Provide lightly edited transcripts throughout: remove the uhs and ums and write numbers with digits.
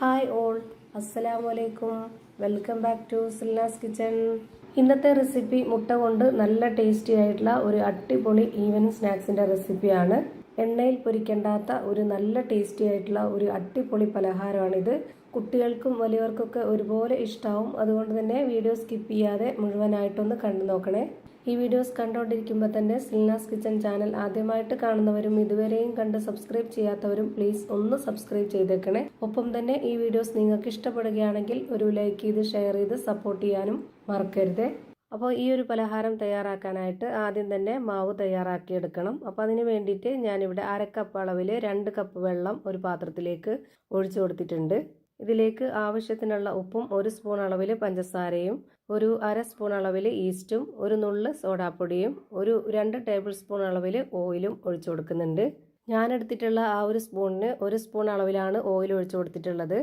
Hi all, അസ്സലാമു അലൈക്കും. Welcome back to Silna's kitchen. ഇന്നത്തെ റെസിപ്പി മുട്ട കൊണ്ട് നല്ല ടേസ്റ്റി ആയിട്ടുള്ള ഒരു അടിപൊളി ഈവനിങ് സ്നാക്സിൻ്റെ റെസിപ്പിയാണ്. എണ്ണയിൽ പൊരിക്കേണ്ടാത്ത ഒരു നല്ല ടേസ്റ്റി ആയിട്ടുള്ള ഒരു അടിപൊളി പലഹാരമാണിത്. കുട്ടികൾക്കും വലിയവർക്കൊക്കെ ഒരുപോലെ ഇഷ്ടമാവും. അതുകൊണ്ട് തന്നെ വീഡിയോ സ്കിപ്പ് ചെയ്യാതെ മുഴുവനായിട്ടൊന്ന് കണ്ടു നോക്കണേ. ഈ വീഡിയോസ് കണ്ടുകൊണ്ടിരിക്കുമ്പോൾ തന്നെ സിൽനാസ് കിച്ചൺ ചാനൽ ആദ്യമായിട്ട് കാണുന്നവരും ഇതുവരെയും കണ്ട് സബ്സ്ക്രൈബ് ചെയ്യാത്തവരും പ്ലീസ് ഒന്ന് സബ്സ്ക്രൈബ് ചെയ്തേക്കണേ. ഒപ്പം തന്നെ ഈ വീഡിയോസ് നിങ്ങൾക്ക് ഇഷ്ടപ്പെടുകയാണെങ്കിൽ ഒരു ലൈക്ക് ചെയ്ത് ഷെയർ ചെയ്ത് സപ്പോർട്ട് ചെയ്യാനും മറക്കരുത്. അപ്പോൾ ഈ ഒരു പലഹാരം തയ്യാറാക്കാനായിട്ട് ആദ്യം തന്നെ മാവ് തയ്യാറാക്കിയെടുക്കണം. അപ്പോൾ അതിന് വേണ്ടിയിട്ട് ഞാനിവിടെ 1/2 കപ്പ് അളവിൽ 2 കപ്പ് വെള്ളം ഒരു പാത്രത്തിലേക്ക് ഒഴിച്ചു കൊടുത്തിട്ടുണ്ട്. ഇതിലേക്ക് ആവശ്യത്തിനുള്ള ഉപ്പും 1 സ്പൂൺ അളവിൽ പഞ്ചസാരയും 1/2 സ്പൂൺ അളവിൽ ഈസ്റ്റും 1 നുള്ള് സോഡാപ്പൊടിയും 2 ടേബിൾ സ്പൂൺ അളവിൽ ഓയിലും ഒഴിച്ചു കൊടുക്കുന്നുണ്ട്. ഞാനെടുത്തിട്ടുള്ള ആ ഒരു സ്പൂണിന് 1 സ്പൂൺ അളവിലാണ് ഓയിൽ ഒഴിച്ചു കൊടുത്തിട്ടുള്ളത്.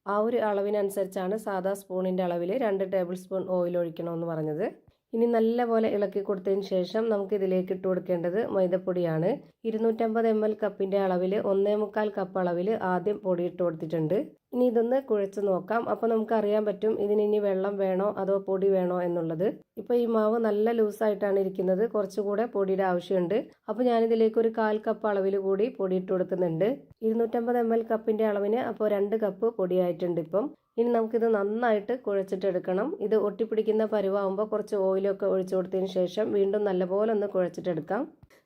ആ ഒരു അളവിനനുസരിച്ചാണ് സാധാ സ്പൂണിൻ്റെ അളവിൽ 2 ടേബിൾ സ്പൂൺ ഓയിൽ ഒഴിക്കണമെന്ന് പറഞ്ഞത്. ഇനി നല്ലപോലെ ഇളക്കി കൊടുത്തതിന് ശേഷം നമുക്ക് ഇതിലേക്ക് ഇട്ട് കൊടുക്കേണ്ടത് മൈദപ്പൊടിയാണ്. 250 ml കപ്പിൻ്റെ അളവിൽ 1/4 കപ്പ് അളവിൽ ആദ്യം പൊടി ഇട്ട് കൊടുത്തിട്ടുണ്ട്. ഇനി ഇതൊന്ന് കുഴച്ച് നോക്കാം. അപ്പോൾ നമുക്ക് അറിയാൻ പറ്റും ഇതിന് ഇനി വെള്ളം വേണോ അതോ പൊടി വേണോ എന്നുള്ളത്. ഇപ്പോൾ ഈ മാവ് നല്ല ലൂസായിട്ടാണ് ഇരിക്കുന്നത്, കുറച്ചുകൂടെ പൊടിയുടെ ആവശ്യമുണ്ട്. അപ്പോൾ ഞാനിതിലേക്ക് 1/4 കപ്പ് അളവിൽ കൂടി പൊടി ഇട്ട് കൊടുക്കുന്നുണ്ട്. 250 ml കപ്പിൻ്റെ അളവിന് അപ്പോൾ 2 കപ്പ് പൊടിയായിട്ടുണ്ട് ഇപ്പം. ഇനി നമുക്കിത് നന്നായിട്ട് കുഴച്ചിട്ടെടുക്കണം. ഇത് ഒട്ടിപ്പിടിക്കുന്ന പരുവാകുമ്പോൾ കുറച്ച് ഓയിലൊക്കെ ഒഴിച്ചു കൊടുത്തതിന് ശേഷം വീണ്ടും നല്ലപോലെ ഒന്ന് കുഴച്ചിട്ടെടുക്കാം.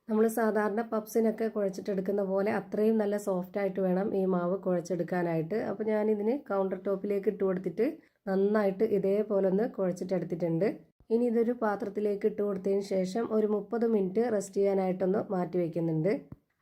നമ്മൾ സാധാരണ പപ്സിനൊക്കെ കുഴച്ചിട്ടെടുക്കുന്ന പോലെ അത്രയും നല്ല സോഫ്റ്റ് ആയിട്ട് വേണം ഈ മാവ് കുഴച്ചെടുക്കാനായിട്ട്. അപ്പോൾ ഞാനിതിന് കൗണ്ടർ ടോപ്പിലേക്ക് ഇട്ട് കൊടുത്തിട്ട് നന്നായിട്ട് ഇതേപോലെ ഒന്ന് കുഴച്ചിട്ടെടുത്തിട്ടുണ്ട്. ഇനി ഇതൊരു പാത്രത്തിലേക്ക് ഇട്ട് കൊടുത്തതിന് ശേഷം ഒരു 30 മിനിറ്റ് റെസ്റ്റ് ചെയ്യാനായിട്ടൊന്ന് മാറ്റി വയ്ക്കുന്നുണ്ട്.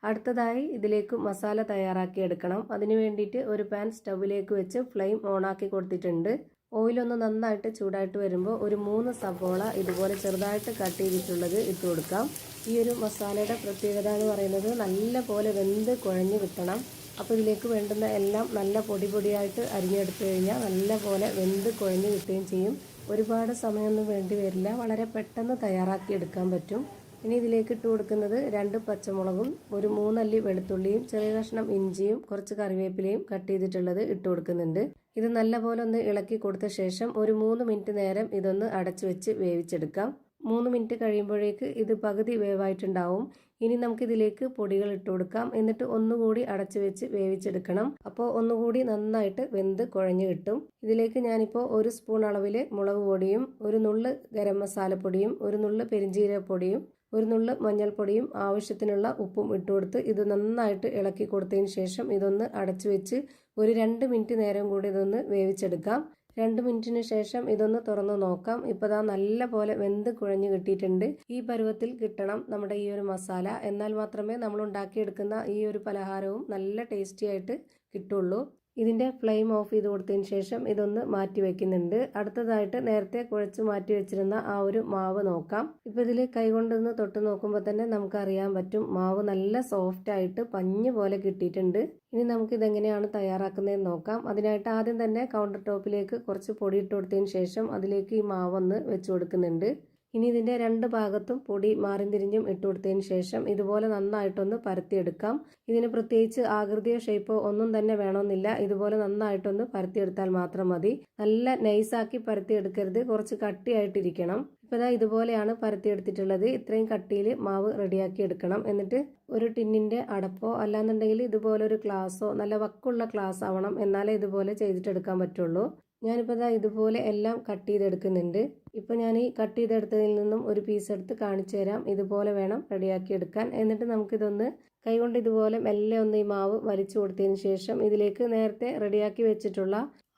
അടുത്തതായി ഇതിലേക്ക് മസാല തയ്യാറാക്കി എടുക്കണം. അതിന് വേണ്ടിയിട്ട് ഒരു പാൻ സ്റ്റൗവിലേക്ക് വെച്ച് ഫ്ലെയിം ഓണാക്കി കൊടുത്തിട്ടുണ്ട്. ഓയിലൊന്ന് നന്നായിട്ട് ചൂടായിട്ട് വരുമ്പോൾ ഒരു 3 സവോള ഇതുപോലെ ചെറുതായിട്ട് കട്ട് ചെയ്തിട്ടുള്ളത് ഇട്ട് കൊടുക്കാം. ഈ ഒരു മസാലയുടെ പ്രത്യേകത എന്ന് പറയുന്നത് നല്ല പോലെ വെന്ത് കുഴഞ്ഞ് കിട്ടണം. അപ്പോൾ ഇതിലേക്ക് വേണ്ടുന്ന എല്ലാം നല്ല പൊടിയായിട്ട് അരിഞ്ഞെടുത്തു കഴിഞ്ഞാൽ നല്ല പോലെ വെന്ത് കുഴഞ്ഞ് കിട്ടുകയും ചെയ്യും. ഒരുപാട് സമയമൊന്നും വേണ്ടി വരില്ല, വളരെ പെട്ടെന്ന് തയ്യാറാക്കി എടുക്കാൻ പറ്റും. ഇനി ഇതിലേക്ക് ഇട്ട് കൊടുക്കുന്നത് 2 പച്ചമുളകും 3 അല്ലി വെളുത്തുള്ളിയും ചെറിയ കഷ്ണം ഇഞ്ചിയും കുറച്ച് കറിവേപ്പിലയും കട്ട് ചെയ്തിട്ടുള്ളത് ഇട്ട് കൊടുക്കുന്നുണ്ട്. ഇത് നല്ലപോലെ ഒന്ന് ഇളക്കി കൊടുത്ത ശേഷം ഒരു 3 മിനിറ്റ് നേരം ഇതൊന്ന് അടച്ചു വെച്ച് വേവിച്ചെടുക്കാം. 3 മിനിറ്റ് കഴിയുമ്പോഴേക്ക് ഇത് പകുതി വേവായിട്ടുണ്ടാവും. ഇനി നമുക്കിതിലേക്ക് പൊടികൾ ഇട്ട് കൊടുക്കാം. എന്നിട്ട് ഒന്നുകൂടി അടച്ചു വെച്ച് വേവിച്ചെടുക്കണം. അപ്പോൾ ഒന്നുകൂടി നന്നായിട്ട് വെന്ത് കുഴഞ്ഞു കിട്ടും. ഇതിലേക്ക് ഞാനിപ്പോൾ 1 സ്പൂൺ അളവിൽ മുളക് പൊടിയും 1 നുള്ള് ഗരം മസാലപ്പൊടിയും 1 നുള്ള് പെരിഞ്ജീരകപ്പൊടിയും 1 നുള്ള് മഞ്ഞൾപ്പൊടിയും ആവശ്യത്തിനുള്ള ഉപ്പും ഇട്ട് കൊടുത്ത് ഇത് നന്നായിട്ട് ഇളക്കി കൊടുത്തതിന് ശേഷം ഇതൊന്ന് അടച്ചു വെച്ച് ഒരു 2 മിനിറ്റ് നേരം കൂടി ഇതൊന്ന് വേവിച്ചെടുക്കാം. 2 മിനിറ്റിന് ശേഷം ഇതൊന്ന് തുറന്ന് നോക്കാം. ഇപ്പോൾ ദാ നല്ല പോലെ വെന്ത് കുഴഞ്ഞു കിട്ടിയിട്ടുണ്ട്. ഈ പരുവത്തിൽ കിട്ടണം നമ്മുടെ ഈ ഒരു മസാല. എന്നാൽ മാത്രമേ നമ്മൾ ഉണ്ടാക്കിയെടുക്കുന്ന ഈ ഒരു പലഹാരവും നല്ല ടേസ്റ്റി ആയിട്ട് കിട്ടുള്ളൂ. ഇതിൻ്റെ ഫ്ലെയിം ഓഫ് ചെയ്ത് കൊടുത്തതിന് ശേഷം ഇതൊന്ന് മാറ്റി വെക്കുന്നുണ്ട്. അടുത്തതായിട്ട് നേരത്തെ കുഴച്ച് മാറ്റി വെച്ചിരുന്ന ആ ഒരു മാവ് നോക്കാം. ഇപ്പോൾ ഇതിൽ കൈകൊണ്ടൊന്ന് തൊട്ട് നോക്കുമ്പോൾ തന്നെ നമുക്കറിയാൻ പറ്റും മാവ് നല്ല സോഫ്റ്റ് ആയിട്ട് പഞ്ഞ് പോലെ കിട്ടിയിട്ടുണ്ട്. ഇനി നമുക്കിതെങ്ങനെയാണ് തയ്യാറാക്കുന്നതെന്ന് നോക്കാം. അതിനായിട്ട് ആദ്യം തന്നെ കൗണ്ടർ ടോപ്പിലേക്ക് കുറച്ച് പൊടി ഇട്ട് കൊടുത്തതിന് ശേഷം അതിലേക്ക് ഈ മാവൊന്ന് വെച്ച് കൊടുക്കുന്നുണ്ട്. ഇനി ഇതിൻ്റെ 2 ഭാഗത്തും പൊടി മാറിയും തിരിഞ്ഞും ഇട്ട് കൊടുത്തതിന് ശേഷം ഇതുപോലെ നന്നായിട്ടൊന്ന് പരത്തിയെടുക്കാം. ഇതിന് പ്രത്യേകിച്ച് ആകൃതിയോ ഷേപ്പോ ഒന്നും തന്നെ വേണമെന്നില്ല. ഇതുപോലെ നന്നായിട്ടൊന്ന് പരത്തിയെടുത്താൽ മാത്രം മതി. നല്ല നൈസാക്കി പരത്തിയെടുക്കരുത്, കുറച്ച് കട്ടിയായിട്ടിരിക്കണം. ഇപ്പോൾ ഇതുപോലെയാണ് പരത്തിയെടുത്തിട്ടുള്ളത്. ഇത്രയും കട്ടിയിൽ മാവ് റെഡിയാക്കി എടുക്കണം. എന്നിട്ട് ഒരു ടിന്നിൻ്റെ അടപ്പോ അല്ലാന്നുണ്ടെങ്കിൽ ഇതുപോലെ ഒരു ഗ്ലാസ്സോ, നല്ല വക്കുള്ള ഗ്ലാസ് ആവണം, എന്നാലേ ഇതുപോലെ ചെയ്തിട്ടെടുക്കാൻ പറ്റുള്ളൂ. ഞാനിപ്പോൾ ഇതുപോലെ എല്ലാം കട്ട് ചെയ്തെടുക്കുന്നുണ്ട്. ഇപ്പോൾ ഞാൻ ഈ കട്ട് ചെയ്തെടുത്തതിൽ നിന്നും ഒരു പീസ് എടുത്ത് കാണിച്ചു തരാം. ഇതുപോലെ വേണം റെഡിയാക്കി എടുക്കാൻ. എന്നിട്ട് നമുക്കിതൊന്ന് കൈകൊണ്ട് ഇതുപോലെ മെല്ലെ ഒന്ന് ഈ മാവ് വലിച്ചു കൊടുത്തതിന് ശേഷം ഇതിലേക്ക് നേരത്തെ റെഡിയാക്കി വെച്ചിട്ടുള്ള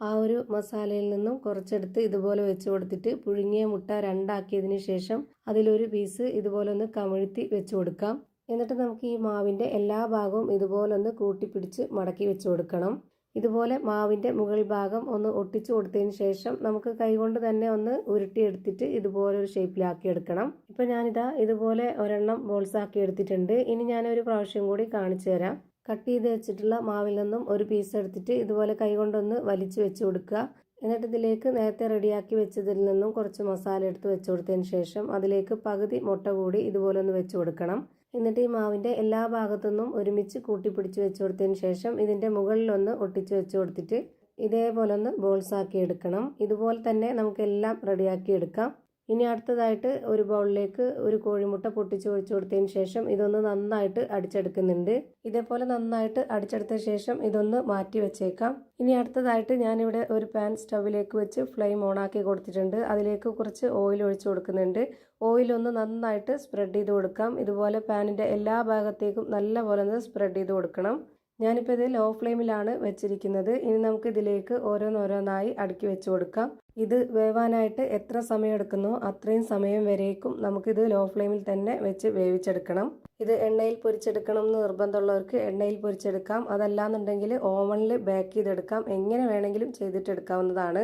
ആ ഒരു മസാലയിൽ നിന്നും കുറച്ചെടുത്ത് ഇതുപോലെ വെച്ച് കൊടുത്തിട്ട് പുഴുങ്ങിയ മുട്ട 2 ആക്കിയതിന് ശേഷം അതിലൊരു പീസ് ഇതുപോലെ ഒന്ന് കമിഴ്ത്തി വെച്ച് കൊടുക്കാം. എന്നിട്ട് നമുക്ക് ഈ മാവിൻ്റെ എല്ലാ ഭാഗവും ഇതുപോലെ ഒന്ന് കൂട്ടിപ്പിടിച്ച് മടക്കി വെച്ച് കൊടുക്കണം. ഇതുപോലെ മാവിൻ്റെ മുകൾ ഭാഗം ഒന്ന് ഒട്ടിച്ചു കൊടുത്തതിന് ശേഷം നമുക്ക് കൈകൊണ്ട് തന്നെ ഒന്ന് ഉരുട്ടിയെടുത്തിട്ട് ഇതുപോലെ ഒരു ഷേപ്പിലാക്കി എടുക്കണം. ഇപ്പോൾ ഞാനിതാ ഇതുപോലെ ഒരെണ്ണം ബോൾസ് ആക്കി എടുത്തിട്ടുണ്ട്. ഇനി ഞാനൊരു പ്രാവശ്യം കൂടി കാണിച്ചു തരാം. കട്ട് ചെയ്ത് വെച്ചിട്ടുള്ള മാവിൽ നിന്നും ഒരു പീസ് എടുത്തിട്ട് ഇതുപോലെ കൈകൊണ്ടൊന്ന് വലിച്ചു വെച്ച് കൊടുക്കുക. എന്നിട്ട് ഇതിലേക്ക് നേരത്തെ റെഡിയാക്കി വെച്ചതിൽ നിന്നും കുറച്ച് മസാല എടുത്ത് വെച്ച് കൊടുത്തതിന് ശേഷം അതിലേക്ക് പകുതി മുട്ട കൂടി ഇതുപോലെ ഒന്ന് വെച്ച് കൊടുക്കണം. എന്നിട്ട് ഈ മാവിൻ്റെ എല്ലാ ഭാഗത്തു നിന്നും ഒരുമിച്ച് കൂട്ടിപ്പിടിച്ച് വെച്ച് കൊടുത്തതിന് ശേഷം ഇതിൻ്റെ മുകളിലൊന്ന് ഒട്ടിച്ച് വെച്ച് കൊടുത്തിട്ട് ഇതേപോലെ ഒന്ന് ബോൾസ് ആക്കി എടുക്കണം. ഇതുപോലെ തന്നെ നമുക്കെല്ലാം റെഡിയാക്കി എടുക്കാം. ഇനി അടുത്തതായിട്ട് ഒരു ബൗളിലേക്ക് ഒരു കോഴിമുട്ട പൊട്ടിച്ച് ഒഴിച്ചു കൊടുത്തതിന് ശേഷം ഇതൊന്ന് നന്നായിട്ട് അടിച്ചെടുക്കുന്നുണ്ട്. ഇതേപോലെ നന്നായിട്ട് അടിച്ചെടുത്ത ശേഷം ഇതൊന്ന് മാറ്റി വെച്ചേക്കാം. ഇനി അടുത്തതായിട്ട് ഞാനിവിടെ ഒരു പാൻ സ്റ്റവിലേക്ക് വെച്ച് ഫ്ലെയിം ഓണാക്കി കൊടുത്തിട്ടുണ്ട്. അതിലേക്ക് കുറച്ച് ഓയിൽ ഒഴിച്ചു കൊടുക്കുന്നുണ്ട്. ഓയിൽ ഒന്ന് നന്നായിട്ട് സ്പ്രെഡ് ചെയ്ത് കൊടുക്കാം. ഇതുപോലെ പാനിൻ്റെ എല്ലാ ഭാഗത്തേക്കും നല്ലപോലെ ഒന്ന് സ്പ്രെഡ് ചെയ്ത് കൊടുക്കണം. ഞാനിപ്പോൾ ഇത് ലോ ഫ്ലെയിമിലാണ് വെച്ചിരിക്കുന്നത്. ഇനി നമുക്ക് ഇതിലേക്ക് ഓരോന്നോരോന്നായി അടുക്കി വെച്ച് കൊടുക്കാം. ഇത് വേവാനായിട്ട് എത്ര സമയം എടുക്കുന്നോ അത്രയും സമയം വരേക്കും നമുക്കിത് ലോ ഫ്ലെയിമിൽ തന്നെ വെച്ച് വേവിച്ചെടുക്കണം. ഇത് എണ്ണയിൽ പൊരിച്ചെടുക്കണം എന്ന് നിർബന്ധമുള്ളവർക്ക് എണ്ണയിൽ പൊരിച്ചെടുക്കാം. അതല്ലാന്നുണ്ടെങ്കിൽ ഓവനിൽ ബേക്ക് ചെയ്തെടുക്കാം. എങ്ങനെ വേണമെങ്കിലും ചെയ്തിട്ടെടുക്കാവുന്നതാണ്.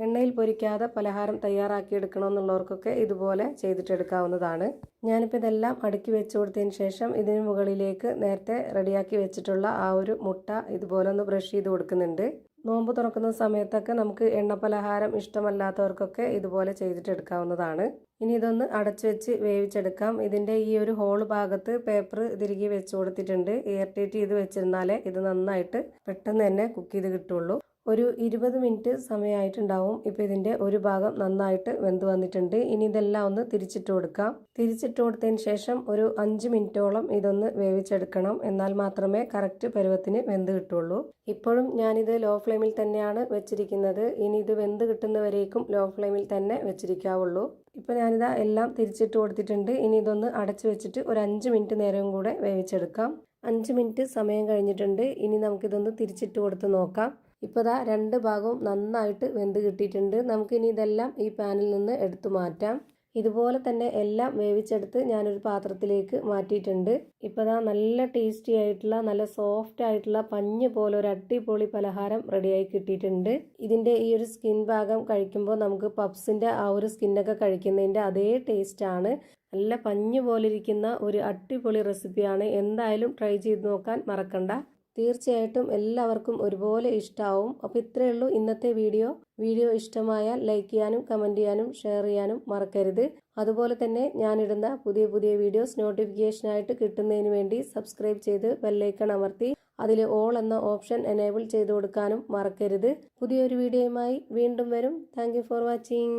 എണ്ണയിൽ പൊരിക്കാതെ പലഹാരം തയ്യാറാക്കിയെടുക്കണമെന്നുള്ളവർക്കൊക്കെ ഇതുപോലെ ചെയ്തിട്ടെടുക്കാവുന്നതാണ്. ഞാനിപ്പോൾ ഇതെല്ലാം അടുക്കി വെച്ച് കൊടുത്തതിന് ശേഷം ഇതിന് മുകളിലേക്ക് നേരത്തെ റെഡിയാക്കി വെച്ചിട്ടുള്ള ആ ഒരു മുട്ട ഇതുപോലെ ഒന്ന് ബ്രഷ് ചെയ്ത് കൊടുക്കുന്നുണ്ട്. നോമ്പ് തുറക്കുന്ന സമയത്തൊക്കെ നമുക്ക് എണ്ണ പലഹാരം ഇഷ്ടമല്ലാത്തവർക്കൊക്കെ ഇതുപോലെ ചെയ്തിട്ടെടുക്കാവുന്നതാണ്. ഇനി ഇതൊന്ന് അടച്ചു വെച്ച് വേവിച്ചെടുക്കാം. ഇതിൻ്റെ ഈ ഒരു ഹോൾ ഭാഗത്ത് പേപ്പർ തിരികെ വെച്ച് കൊടുത്തിട്ടുണ്ട്. എയർ ടൈറ്റ് ചെയ്ത് വെച്ചിരുന്നാലേ ഇത് നന്നായിട്ട് പെട്ടെന്ന് തന്നെ കുക്ക് ചെയ്ത് കിട്ടുള്ളൂ. ഒരു 20 മിനിറ്റ് സമയമായിട്ടുണ്ടാവും. ഇപ്പോൾ ഇതിൻ്റെ ഒരു ഭാഗം നന്നായിട്ട് വെന്ത് വന്നിട്ടുണ്ട്. ഇനി ഇതെല്ലാം ഒന്ന് തിരിച്ചിട്ട് കൊടുക്കാം. തിരിച്ചിട്ട് കൊടുത്തതിന് ശേഷം ഒരു 5 മിനിറ്റോളം ഇതൊന്ന് വേവിച്ചെടുക്കണം. എന്നാൽ മാത്രമേ കറക്റ്റ് പരുവത്തിന് വെന്ത് കിട്ടുള്ളൂ. ഇപ്പോഴും ഞാനിത് ലോ ഫ്ലെയിമിൽ തന്നെയാണ് വെച്ചിരിക്കുന്നത്. ഇനി ഇത് വെന്ത് കിട്ടുന്നവരേക്കും ലോ ഫ്ലെയിമിൽ തന്നെ വെച്ചിരിക്കാവുള്ളൂ. ഇപ്പോൾ ഞാനിതാ എല്ലാം തിരിച്ചിട്ട് കൊടുത്തിട്ടുണ്ട്. ഇനി ഇതൊന്ന് അടച്ചു വെച്ചിട്ട് ഒരു 5 മിനിറ്റ് നേരവും കൂടെ വേവിച്ചെടുക്കാം. 5 മിനിറ്റ് സമയം കഴിഞ്ഞിട്ടുണ്ട്. ഇനി നമുക്കിതൊന്ന് തിരിച്ചിട്ട് കൊടുത്ത് നോക്കാം. ഇപ്പോൾ ദാ രണ്ട് ഭാഗവും നന്നായിട്ട് വെന്ത് കിട്ടിയിട്ടുണ്ട്. നമുക്കിനി ഇതെല്ലാം ഈ പാനിൽ നിന്ന് എടുത്തു മാറ്റാം. ഇതുപോലെ തന്നെ എല്ലാം വേവിച്ചെടുത്ത് ഞാനൊരു പാത്രത്തിലേക്ക് മാറ്റിയിട്ടുണ്ട്. ഇപ്പോൾ ദാ നല്ല ടേസ്റ്റി ആയിട്ടുള്ള നല്ല സോഫ്റ്റ് ആയിട്ടുള്ള പഞ്ഞ് പോലെ ഒരു അടിപൊളി പലഹാരം റെഡിയായി കിട്ടിയിട്ടുണ്ട്. ഇതിൻ്റെ ഈ ഒരു സ്കിൻ ഭാഗം കഴിക്കുമ്പോൾ നമുക്ക് പപ്സിൻ്റെ ആ ഒരു സ്കിന്നൊക്കെ കഴിക്കുന്നതിൻ്റെ അതേ ടേസ്റ്റാണ്. നല്ല പഞ്ഞ് പോലെ ഇരിക്കുന്ന ഒരു അടിപൊളി റെസിപ്പിയാണ്. എന്തായാലും ട്രൈ ചെയ്ത് നോക്കാൻ മറക്കണ്ട. തീർച്ചയായിട്ടും എല്ലാവർക്കും ഒരുപോലെ ഇഷ്ടമാവും. അപ്പോൾ ഇത്രയേ ഉള്ളൂ ഇന്നത്തെ വീഡിയോ ഇഷ്ടമായാൽ ലൈക്ക് ചെയ്യാനും കമൻറ്റ് ചെയ്യാനും ഷെയർ ചെയ്യാനും മറക്കരുത്. അതുപോലെ തന്നെ ഞാനിടുന്ന പുതിയ വീഡിയോസ് നോട്ടിഫിക്കേഷനായിട്ട് കിട്ടുന്നതിന് വേണ്ടി സബ്സ്ക്രൈബ് ചെയ്ത് ബെല്ലൈക്കൺ അമർത്തി അതിൽ ഓൾ എന്ന ഓപ്ഷൻ എനേബിൾ ചെയ്ത് കൊടുക്കാനും മറക്കരുത്. പുതിയൊരു വീഡിയോയുമായി വീണ്ടും വരും. Thank you for watching.